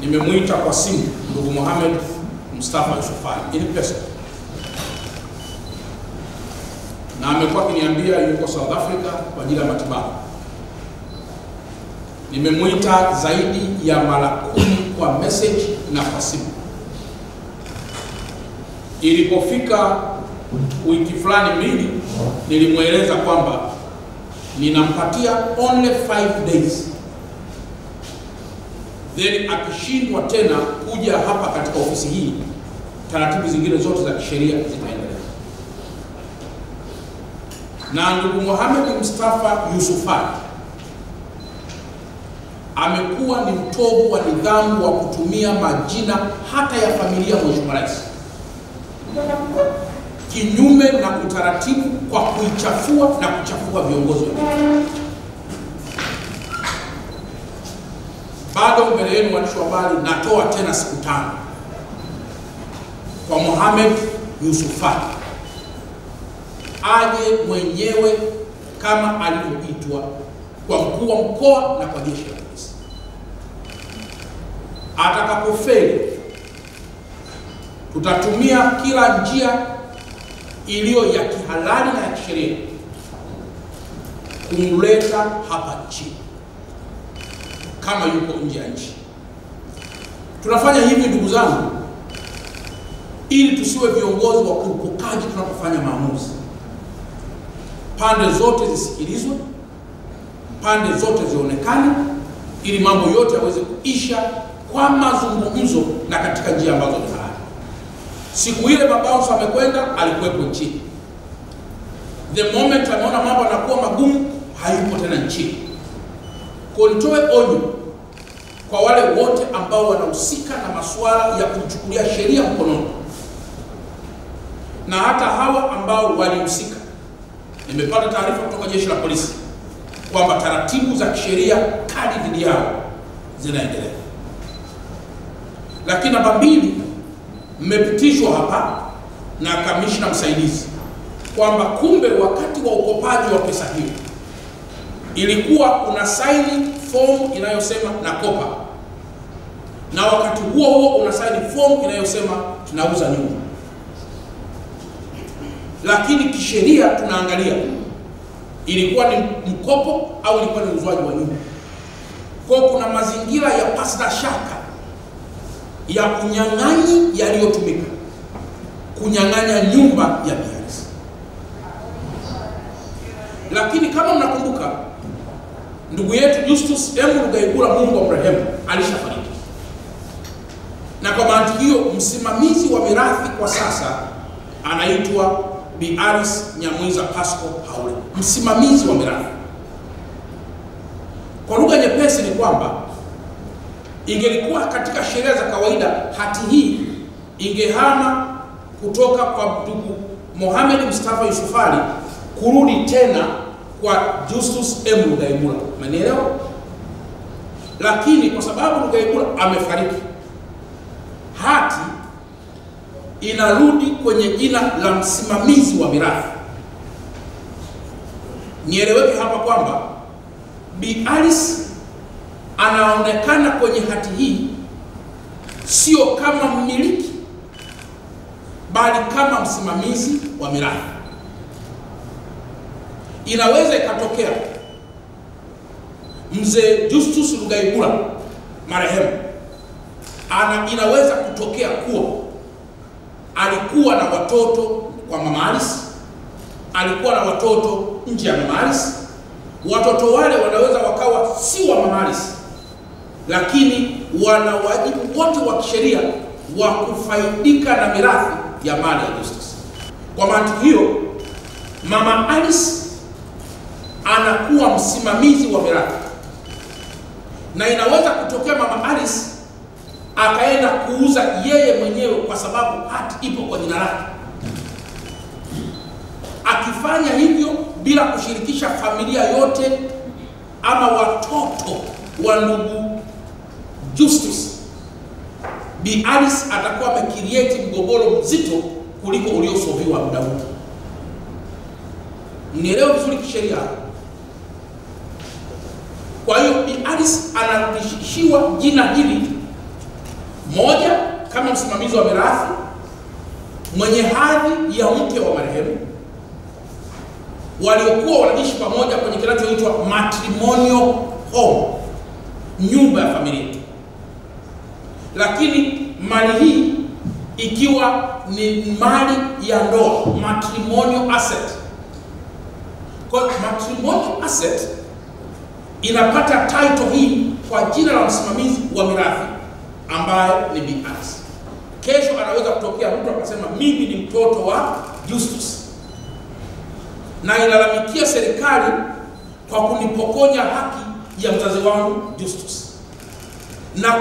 nimemuita kwa simu ndugu Mohamed Mustafa Yusufali in person, na amekuwa akiniambia yuko South Africa kwa ajili ya matibabu. Nimemuita zaidi ya mara 10 kwa message na kwa simu. Ilipofika wiki fulani mbili, nilimweleza kwamba ninampatia only 5 days, then akishindwa tena kuja hapa katika ofisi hii, taratibu zingine zote za kisheria zitaendelea. Na ndugu Mohamed Mustafa Yusufali amekuwa ni mtovu wa nidhamu wa kutumia majina hata ya familia Mheshimiwa Rais kinyume na utaratibu kwa kuichafua na kuchafua viongozi wengine. Bado mbele yenu waandishi wa habari, natoa tena siku 5 kwa Mohamed Yusufali aje mwenyewe kama alivyoitwa kwa mkuu wa mkoa na kwa jeshi la polisi. Atakapofeli, tutatumia kila njia iliyo ya kihalali na ya kisheria kumleta hapa nchini kama yuko nje ya nchi. Tunafanya hivi ndugu zangu, ili tusiwe viongozi wa kurupukaji tunapofanya maamuzi. Pande zote zisikilizwe, pande zote zionekane, ili mambo yote yaweze kuisha kwa mazungumzo na katika njia ambazo ni halali. Siku ile Babaunso amekwenda, alikuwepo nchini. The moment ameona mambo yanakuwa magumu, hayupo tena nchini. Kwa nitoe onyo kwa wale wote ambao wanahusika na masuala ya kuchukulia sheria mkononi, na hata hawa ambao walihusika. Nimepata taarifa kutoka jeshi la polisi kwamba taratibu za kisheria kali dhidi yao zinaendelea. Lakini namba 2, mmepitishwa hapa na kamishna msaidizi kwamba kumbe wakati wa ukopaji wa pesa hiyo ilikuwa una saini form inayosema nakopa, na wakati huo huo una saini form inayosema tunauza nyumba. Lakini kisheria tunaangalia ilikuwa ni mkopo au ilikuwa ni uuzwaji wa nyumba. Kwa kuna mazingira ya pasina shaka ya kunyang'anyi yaliyotumika kunyang'anya nyumba ya Biaris. Lakini kama mnakumbuka, ndugu yetu Justus M. Rugaibura, Mungu amrehemu, alishafariki. Na kwa mantiki hiyo, msimamizi wa mirathi kwa sasa anaitwa Biaris Nyamwiza Pasco Haule, msimamizi wa mirathi. Kwa lugha nyepesi ni kwamba ingelikuwa katika sheria za kawaida, hati hii ingehama kutoka kwa ndugu Mohamed Mustafa Yusufali kurudi tena kwa Justus M. Rugaibura. Umenielewa? Lakini kwa sababu Rugaibura amefariki, hati inarudi kwenye jina la msimamizi wa mirathi. Nieleweke hapa kwamba Biaris anaonekana kwenye hati hii sio kama mmiliki, bali kama msimamizi wa mirathi. Inaweza ikatokea mzee Justus Rugaibura marehemu inaweza kutokea kuwa alikuwa na watoto kwa Mama Alice, alikuwa na watoto nje ya Mama Alice. Watoto wale wanaweza wakawa si wa Mama Alice, lakini wana wajibu wote wa kisheria wa kufaidika na mirathi ya mali ya Justus. Kwa mantiki hiyo, Mama Alice anakuwa msimamizi wa mirathi, na inaweza kutokea Mama Alice akaenda kuuza yeye mwenyewe kwa sababu hati ipo kwa jina lake. Akifanya hivyo bila kushirikisha familia yote ama watoto wa ndugu Justus, Biaris atakuwa amecreate mgogoro mzito kuliko uliosolviwa muda huu. Nielewe vizuri kisheria. Kwa hiyo Biaris anarudishiwa jina hili Moja, kama msimamizi wa mirathi mwenye hadhi ya mke wa marehemu, waliokuwa wanaishi pamoja kwenye kinachoitwa matrimonial home, nyumba ya familia, lakini mali hii ikiwa ni mali ya ndoa, matrimonial asset. Kwa matrimonial asset inapata title hii kwa jina la msimamizi wa mirathi ambaye ni Bi Alice. Kesho anaweza kutokea mtu akasema mimi ni mtoto wa Justus na ilalamikia serikali kwa kunipokonya haki ya mzazi wangu Justus. Na